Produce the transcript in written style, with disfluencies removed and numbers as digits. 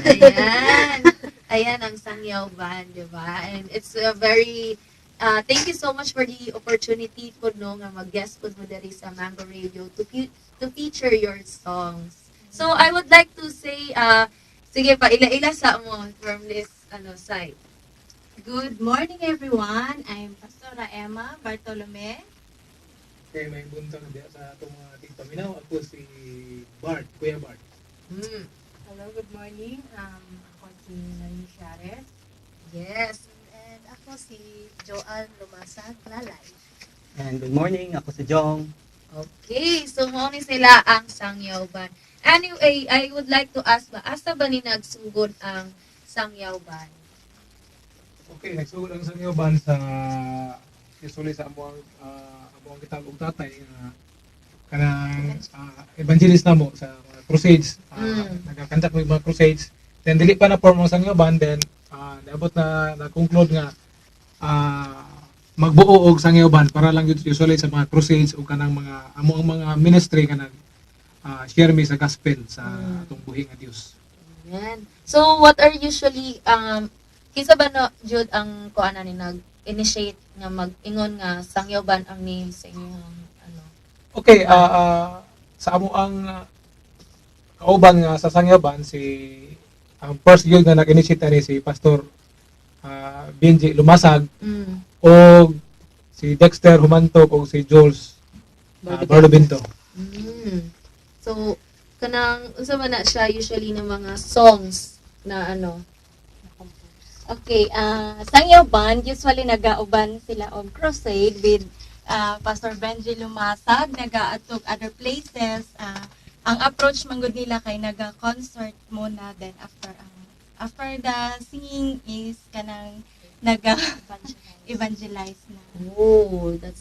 Ayan. Ayan ang Sangyaw Band, di ba? And it's a very, thank you so much for the opportunity po no, nga mag-guest po mo dali sa Mango Radio to feature your songs. So, I would like to say, sige pa, ila-ila sa mo from this side. Good morning, everyone. I'm Pastora Emma Bartolome. Kaya may buntang diya sa atong mga tigpaminaw. Ako si Bart, Kuya Bart. Mm. Hello, good morning. Ako si Nani Shares. Yes. And ako si Joanne Lumasag Lalay. And good morning, ako si Jong. Okay, so mo ni sila ang Sangyaw Band. Anyway, I would like to ask ba, asa ba ni nagsugod ang Sangyaw Band? Okay, nagsugod ang Sangyaw Band sa isuli sa amuang kitag og tatay nga kanang evangelist namo sa mga crusades. Nagakanta ko mga crusades. Then dili pa na form ang Sangyaw Band, then dapat na conclude nga magbuo og Sangyaw Band para lang usually sa mga crusades o kanang mga amo ang mga ministry kanang share me sa gospel sa atong buhi nga Dios. Ayan. So, what are usually, kinsa ba no, Jude, ang kuana ni nag-initiate nga mag-ingon nga Sangyaw Band ang name sa inyong, Okay, sa amo ang kauban nga sa Sangyaw Band ang first yun nga nag-initiate ni si Pastor Benji Lumasag o si Dexter Humantok o si Jules Bardobinto. So, kanang, unsa man na siya usually ng mga songs na Okay, Sangyaw Band, usually nagauban sila og crusade with Pastor Benji Lumasag, nagaatog other places. Ang approach manggod nila kay naga-concert muna, then after the singing is kanang naga-evangelize na. Oh, that's